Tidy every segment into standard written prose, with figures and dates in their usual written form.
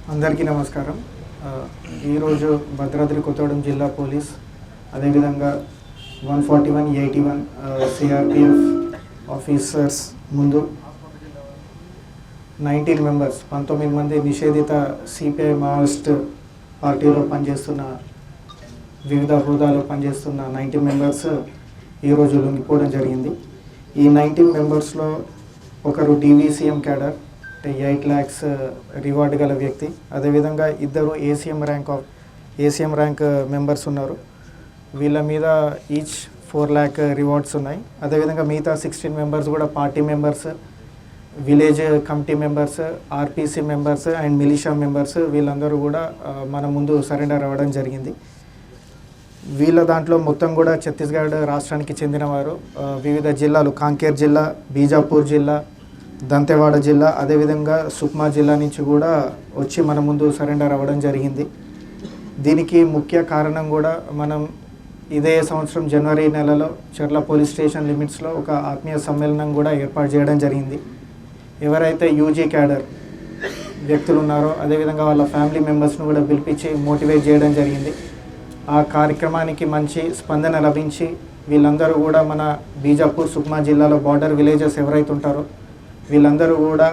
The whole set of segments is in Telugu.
అందరికీ నమస్కారం. ఈరోజు భద్రాద్రి కొత్తగూడెం జిల్లా పోలీస్ అదేవిధంగా 141-81 సిఆర్పిఎఫ్ ఆఫీసర్స్ ముందు 19 మెంబర్స్ 19 మంది నిషేధిత సిపిఐ మావోయిస్ట్ పార్టీలో పనిచేస్తున్న వివిధ హోదాలో పనిచేస్తున్న 19 మెంబర్స్ ఈరోజు లొంగిపోవడం జరిగింది. ఈ 19 మెంబర్స్లో ఒకరు DVCM క్యాడర్, 8 lakhs రివార్డ్ గల వ్యక్తి. అదేవిధంగా ఇద్దరు ఏసీఎం ర్యాంక్ మెంబర్స్ ఉన్నారు. వీళ్ళ మీద ఈచ్ 4 lakh రివార్డ్స్ ఉన్నాయి. అదేవిధంగా మిగతా 16 మెంబర్స్ కూడా party members, village committee members, RPC members and militia members వీళ్ళందరూ కూడా మన ముందు సరెండర్ అవ్వడం జరిగింది. వీళ్ళ దాంట్లో మొత్తం కూడా ఛత్తీస్గఢ్ రాష్ట్రానికి చెందినవారు. వివిధ జిల్లాలు కాంకేర్ జిల్లా, బీజాపూర్ జిల్లా, దంతెవాడ జిల్లా, అదేవిధంగా సుక్మా జిల్లా నుంచి కూడా వచ్చి మన ముందు సరెండర్ అవ్వడం జరిగింది. దీనికి ముఖ్య కారణం కూడా మనం ఇదే సంవత్సరం జనవరి నెలలో చర్ల పోలీస్ స్టేషన్ లిమిట్స్లో ఒక ఆత్మీయ సమ్మేళనం కూడా ఏర్పాటు చేయడం జరిగింది. ఎవరైతే యూజీ క్యాడర్ వ్యక్తులు ఉన్నారో అదేవిధంగా వాళ్ళ ఫ్యామిలీ మెంబర్స్ను కూడా పిలిపించి మోటివేట్ చేయడం జరిగింది. ఆ కార్యక్రమానికి మంచి స్పందన లభించి వీళ్ళందరూ కూడా మన బీజాపూర్ సుక్మా జిల్లాలో బార్డర్ విలేజెస్ ఎవరైతే ఉంటారో వీళ్ళందరూ కూడా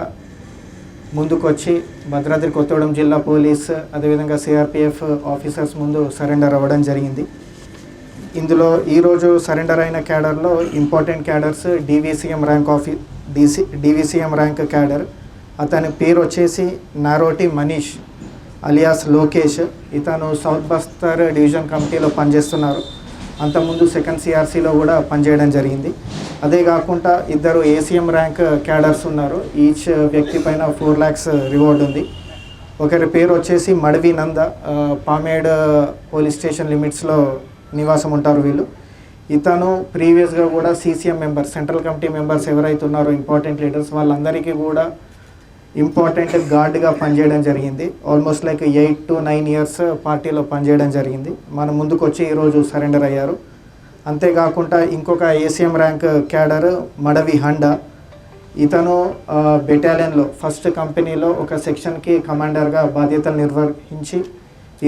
ముందుకొచ్చి భద్రాద్రి కొత్తగూడెం జిల్లా పోలీస్ అదేవిధంగా సిఆర్పిఎఫ్ ఆఫీసర్స్ ముందు సరెండర్ అవ్వడం జరిగింది. ఇందులో ఈరోజు సరెండర్ అయిన క్యాడర్లో important cadres DVCM rank cadre. అతని పేరు వచ్చేసి నారోటి మనీష్ అలియాస్ లోకేష్. ఇతను సౌత్ బస్తర్ డివిజన్ కమిటీలో పనిచేస్తున్నారు. అంతకుముందు సెకండ్ CRCలో కూడా పనిచేయడం జరిగింది. అదే కాకుండా ఇద్దరు ACM ర్యాంక్ క్యాడర్స్ ఉన్నారు. ఈచ్ వ్యక్తి పైన 4 lakhs రివార్డ్ ఉంది. ఒకరి పేరు వచ్చేసి మడవి నంద, పామేడ్ పోలీస్ స్టేషన్ లిమిట్స్లో నివాసం ఉంటారు వీళ్ళు. ఇతను ప్రీవియస్గా కూడా CCM members, central committee members ఎవరైతే ఉన్నారో ఇంపార్టెంట్ లీడర్స్ వాళ్ళందరికీ కూడా ఇంపార్టెంట్ గార్డ్గా పనిచేయడం జరిగింది. ఆల్మోస్ట్ లైక్ 8 to 9 years పార్టీలో పనిచేయడం జరిగింది. మన ముందుకు వచ్చి ఈరోజు సరెండర్ అయ్యారు. అంతేకాకుండా ఇంకొక ACM rank cadre Madavi Honda. ఇతను బెటాలియన్లో ఫస్ట్ కంపెనీలో ఒక సెక్షన్కి కమాండర్గా బాధ్యతలు నిర్వహించి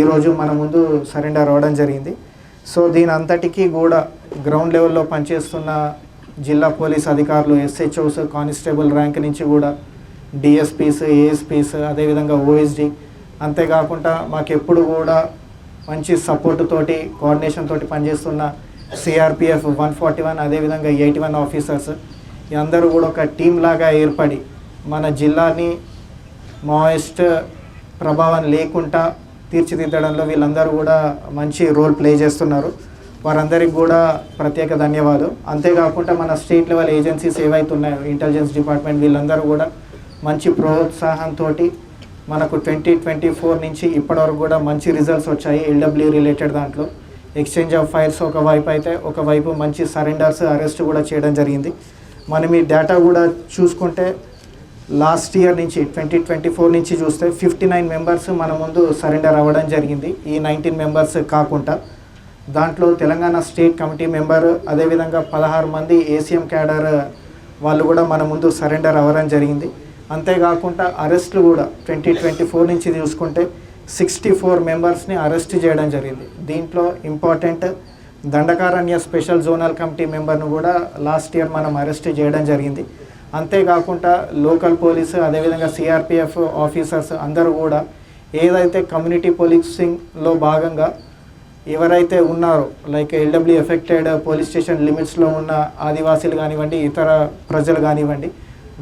ఈరోజు మన ముందు సరెండర్ అవ్వడం జరిగింది. సో దీని అంతటికీ కూడా గ్రౌండ్ లెవెల్లో పనిచేస్తున్న జిల్లా పోలీస్ అధికారులు, SHOs, కానిస్టేబుల్ ర్యాంక్ నుంచి కూడా DSPs, ASPs, అదేవిధంగా OSD, అంతేకాకుండా మాకెప్పుడు కూడా మంచి సపోర్ట్ తోటి కోఆర్డినేషన్ తోటి పనిచేస్తున్న CRPF 141 అదేవిధంగా 81 ఆఫీసర్స్ అందరూ కూడా ఒక టీం లాగా ఏర్పడి మన జిల్లాని మావోయిస్ట్ ప్రభావం లేకుండా తీర్చిదిద్దడంలో వీళ్ళందరూ కూడా మంచి రోల్ ప్లే చేస్తున్నారు. వారందరికీ కూడా ప్రత్యేక ధన్యవాదాలు. అంతేకాకుండా మన స్టేట్ లెవెల్ ఏజెన్సీస్ ఏవైతే ఉన్నాయో ఇంటెలిజెన్స్ డిపార్ట్మెంట్ వీళ్ళందరూ కూడా మంచి ప్రోత్సాహంతో మనకు 2024 నుంచి ఇప్పటివరకు కూడా మంచి రిజల్ట్స్ వచ్చాయి. LW రిలేటెడ్ దాంట్లో ఎక్స్చేంజ్ ఆఫ్ ఫైర్స్ ఒకవైపు అయితే ఒకవైపు మంచి సరెండర్స్, అరెస్ట్ కూడా చేయడం జరిగింది. మనం ఈ డేటా కూడా చూసుకుంటే లాస్ట్ ఇయర్ నుంచి 2024 నుంచి చూస్తే 59 మెంబర్స్ మన ముందు సరెండర్ అవ్వడం జరిగింది. ఈ 19 మెంబర్స్ కాకుండా దాంట్లో తెలంగాణ స్టేట్ కమిటీ మెంబర్ అదేవిధంగా 16 మంది ACM క్యాడర్ వాళ్ళు కూడా మన ముందు సరెండర్ అవ్వడం జరిగింది. అంతేకాకుండా అరెస్టులు కూడా 2024 నుంచి చూసుకుంటే 64 మెంబర్స్ని అరెస్ట్ చేయడం జరిగింది. దీంట్లో important Dandakaranya special zonal committee మెంబర్ను కూడా లాస్ట్ ఇయర్ మనం అరెస్ట్ చేయడం జరిగింది. అంతేకాకుండా లోకల్ పోలీసు అదేవిధంగా CRPF ఆఫీసర్స్ అందరూ కూడా ఏదైతే కమ్యూనిటీ పోలీసింగ్లో భాగంగా ఎవరైతే ఉన్నారో like LW affected police station లిమిట్స్లో ఉన్న ఆదివాసీలు కానివ్వండి, ఇతర ప్రజలు కానివ్వండి,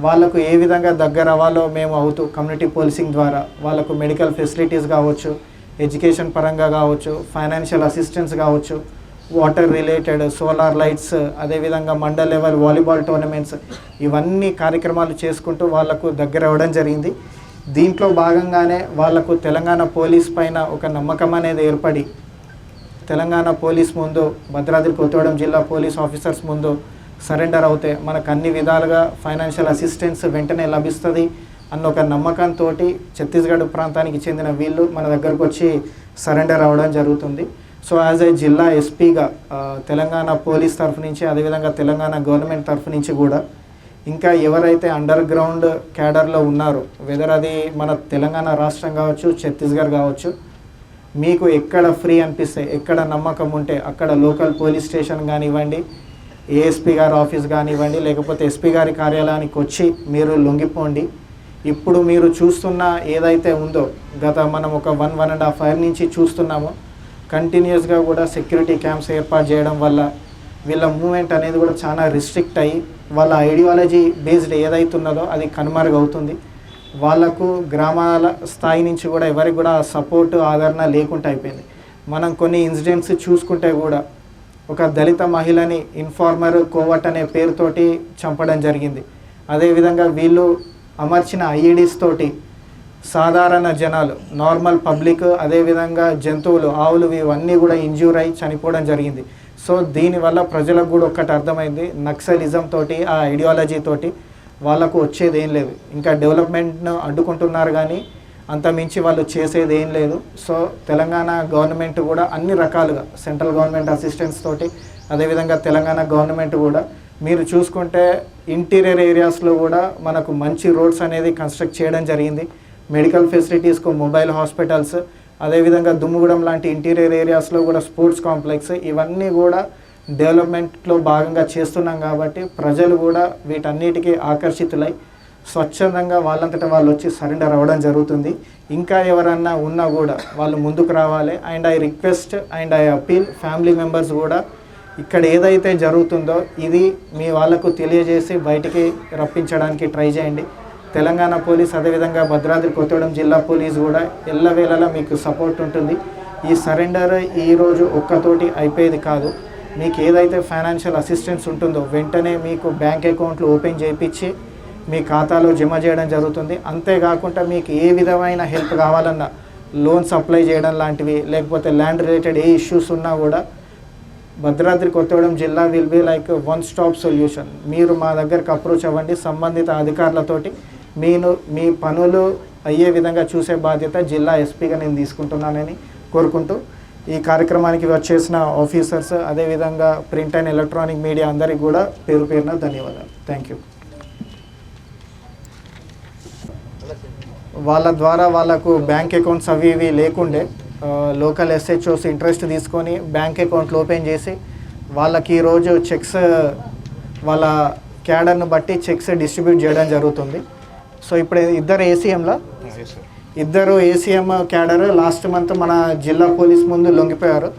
వాళ్ళకు ఏ విధంగా దగ్గర అవ్వాలో మేము అవుతూ కమ్యూనిటీ పోలీసింగ్ ద్వారా వాళ్ళకు మెడికల్ ఫెసిలిటీస్ కావచ్చు, ఎడ్యుకేషన్ పరంగా కావచ్చు, ఫైనాన్షియల్ అసిస్టెన్స్ కావచ్చు, వాటర్ రిలేటెడ్, సోలార్ లైట్స్, అదేవిధంగా మండల్ లెవెల్ వాలీబాల్ టోర్నమెంట్స్ ఇవన్నీ కార్యక్రమాలు చేసుకుంటూ వాళ్ళకు దగ్గర అవ్వడం జరిగింది. దీంట్లో భాగంగానే వాళ్ళకు తెలంగాణ పోలీస్ పైన ఒక నమ్మకం అనేది ఏర్పడి తెలంగాణ పోలీస్ ముందు భద్రాద్రి కొత్తగూడెం జిల్లా పోలీస్ ఆఫీసర్స్ ముందు సరెండర్ అవుతే మనకు అన్ని విధాలుగా ఫైనాన్షియల్ అసిస్టెన్స్ వెంటనే లభిస్తుంది అన్న ఒక నమ్మకంతో ఛత్తీస్గఢ్ ప్రాంతానికి చెందిన వీళ్ళు మన దగ్గరకు వచ్చి సరెండర్ అవ్వడం జరుగుతుంది. సో యాజ్ ఏ జిల్లా ఎస్పీగా తెలంగాణ పోలీస్ తరఫు నుంచి అదేవిధంగా తెలంగాణ గవర్నమెంట్ తరఫు నుంచి కూడా ఇంకా ఎవరైతే అండర్ గ్రౌండ్ క్యాడర్లో ఉన్నారో, వెదర్ అది మన తెలంగాణ రాష్ట్రం కావచ్చు, ఛత్తీస్గఢ్ కావచ్చు, మీకు ఎక్కడ ఫ్రీ అనిపిస్తే, ఎక్కడ నమ్మకం ఉంటే అక్కడ లోకల్ పోలీస్ స్టేషన్ కానివ్వండి, ఏఎస్పీ గారి ఆఫీస్ కానివ్వండి, లేకపోతే ఎస్పీ గారి కార్యాలయానికి వచ్చి మీరు లొంగిపోండి. ఇప్పుడు మీరు చూస్తున్న ఏదైతే ఉందో, మనం ఒక 1.5 ఇయర్ నుంచి చూస్తున్నామో, కంటిన్యూస్గా కూడా సెక్యూరిటీ క్యాంప్స్ ఏర్పాటు చేయడం వల్ల వీళ్ళ మూమెంట్ అనేది కూడా చాలా రిస్ట్రిక్ట్ అయ్యి వాళ్ళ ఐడియాలజీ బేస్డ్ ఏదైతే ఉన్నదో అది కనుమరుగవుతుంది. వాళ్ళకు గ్రామాల స్థాయి నుంచి కూడా ఎవరికి కూడా సపోర్ట్ ఆదరణ లేకుండా అయిపోయింది. మనం కొన్ని ఇన్సిడెంట్స్ చూసుకుంటే కూడా ఒక దళిత మహిళని ఇన్ఫార్మర్ కోవట్ అనే పేరుతోటి చంపడం జరిగింది. అదేవిధంగా వీళ్ళు అమర్చిన ఐఈడీస్ తోటి సాధారణ జనాలు, నార్మల్ పబ్లిక్, అదేవిధంగా జంతువులు, ఆవులు, ఇవన్నీ కూడా ఇంజ్యూర్ అయ్యి చనిపోవడం జరిగింది. సో దీనివల్ల ప్రజలకు కూడా ఒక్కటి అర్థమైంది, నక్సలిజం తోటి, ఆ ఐడియాలజీ తోటి వాళ్ళకు వచ్చేది ఏం లేదు. ఇంకా డెవలప్మెంట్ను అడ్డుకుంటున్నారు కానీ అంత మించి వాళ్ళు చేసేది ఏం లేదు. సో తెలంగాణ గవర్నమెంట్ కూడా అన్ని రకాలుగా సెంట్రల్ గవర్నమెంట్ అసిస్టెన్స్ తోటి, అదేవిధంగా తెలంగాణ గవర్నమెంట్ కూడా మీరు చూసుకుంటే ఇంటీరియర్ ఏరియాస్లో కూడా మనకు మంచి రోడ్స్ అనేది కన్స్ట్రక్ట్ చేయడం జరిగింది. మెడికల్ ఫెసిలిటీస్కు మొబైల్ హాస్పిటల్స్, అదేవిధంగా దుమ్ముగూడెం లాంటి ఇంటీరియర్ ఏరియాస్లో కూడా స్పోర్ట్స్ కాంప్లెక్స్, ఇవన్నీ కూడా డెవలప్మెంట్లో భాగంగా చేస్తున్నాం. కాబట్టి ప్రజలు కూడా వీటన్నిటికీ ఆకర్షితులై స్వచ్ఛందంగా వాళ్ళంతటా వాళ్ళు వచ్చి సరెండర్ అవ్వడం జరుగుతుంది. ఇంకా ఎవరన్నా ఉన్నా కూడా వాళ్ళు ముందుకు రావాలి. And I request and I appeal family members కూడా ఇక్కడ ఏదైతే జరుగుతుందో ఇది మీ వాళ్ళకు తెలియజేసి బయటికి రప్పించడానికి ట్రై చేయండి. తెలంగాణ పోలీస్, అదేవిధంగా భద్రాద్రి కొత్తగూడెం జిల్లా పోలీస్ కూడా ఎల్లవేళలా మీకు సపోర్ట్ ఉంటుంది. ఈ సరెండర్ ఈరోజు ఒక్కతోటి అయిపోయేది కాదు. మీకు ఏదైతే ఫైనాన్షియల్ అసిస్టెన్స్ ఉంటుందో వెంటనే మీకు బ్యాంక్ అకౌంట్లు ఓపెన్ చేయించి మీ ఖాతాలో జమ చేయడం జరుగుతుంది. అంతేకాకుండా మీకు ఏ విధమైన హెల్ప్ కావాలన్నా, లోన్స్ అప్లై చేయడం లాంటివి, లేకపోతే ల్యాండ్ రిలేటెడ్ ఏ ఇష్యూస్ ఉన్నా కూడా భద్రాద్రి కొత్తగూడెం జిల్లా will be like one stop solution. మీరు మా దగ్గరకు అప్రోచ్ అవ్వండి. సంబంధిత అధికారులతోటి మీ పనులు అయ్యే విధంగా చూసే బాధ్యత జిల్లా ఎస్పీగా నేను తీసుకుంటున్నానని కోరుకుంటూ ఈ కార్యక్రమానికి వచ్చేసిన ఆఫీసర్స్, అదేవిధంగా ప్రింట్ అండ్ ఎలక్ట్రానిక్ మీడియా అందరికీ కూడా పేరు పేరున ధన్యవాదాలు. Thank you. వాళ్ళ ద్వారా వాళ్ళకు బ్యాంక్ అకౌంట్స్ అవి ఇవి లేకుండే లోకల్ ఎస్హెచ్ఓస్ ఇంట్రెస్ట్ తీసుకొని బ్యాంక్ అకౌంట్లు ఓపెన్ చేసి వాళ్ళకి ఈరోజు చెక్స్, వాళ్ళ క్యాడర్ను బట్టి చెక్స్ డిస్ట్రిబ్యూట్ చేయడం జరుగుతుంది. సో ఇప్పుడు ఇద్దరు ఏసీఎం క్యాడర్ లాస్ట్ మంత్ మన జిల్లా పోలీస్ ముందు లొంగిపోయారు.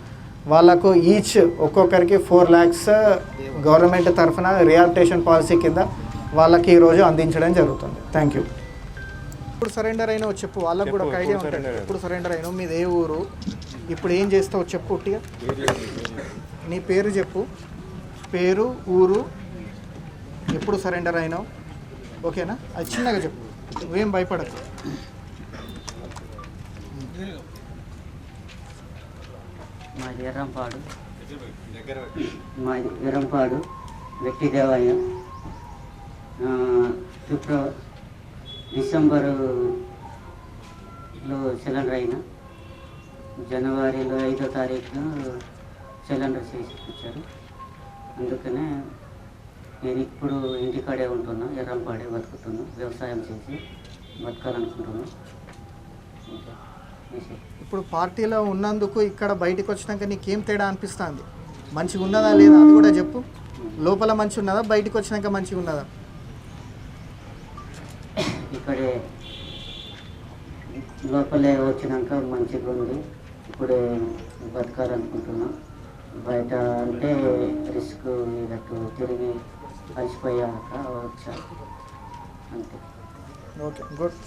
వాళ్ళకు ఈచ్ ఒక్కొక్కరికి 4 lakhs గవర్నమెంట్ తరఫున రిహాబిలిటేషన్ పాలసీ కింద వాళ్ళకి ఈరోజు అందించడం జరుగుతుంది. Thank you. ఇప్పుడు సరెండర్ అయినావు చెప్పు, వాళ్ళకు కూడా ఒక ఐడియా ఉంటుంది. ఇప్పుడు సరెండర్ అయినావు, మీది ఏ ఊరు, ఇప్పుడు ఏం చేస్తావు చెప్పు. ఉట్టిగా నీ పేరు చెప్పు, పేరు, ఊరు, ఎప్పుడు సరెండర్ అయినావు, ఓకేనా? అది చిన్నగా చెప్పు, నువ్వేం భయపడకు. మాది ఎర్రంపాడు వెట్టి దేవాలయం. డిసెంబరులో సిలిండర్ అయినా, జనవరిలో 5వ తారీఖున సిలిండర్ చేసి ఇచ్చారు. అందుకనే నేను ఇప్పుడు ఇంటికాడే ఉంటున్నా, ఎర్రంపాడే బతుకుతున్నా, వ్యవసాయం చేసి బతకాలనుకుంటున్నా. ఇప్పుడు పార్టీలో ఉన్నందుకు ఇక్కడ బయటకు వచ్చినాక నీకేం తేడా అనిపిస్తుంది? మంచిగా ఉన్నదా లేదా అది కూడా చెప్పు. లోపల మంచి ఉన్నదా, బయటకు వచ్చినాక మంచిగా ఉన్నదా? ఇక్కడే లోపలే వచ్చినాక మంచిగా ఉంది. ఇప్పుడే బతకాలనుకుంటున్నా. బయట అంటే రిస్క్ ఇదట్టు తిరిగి కలిసిపోయాక వచ్చా అంతే. Okay, good.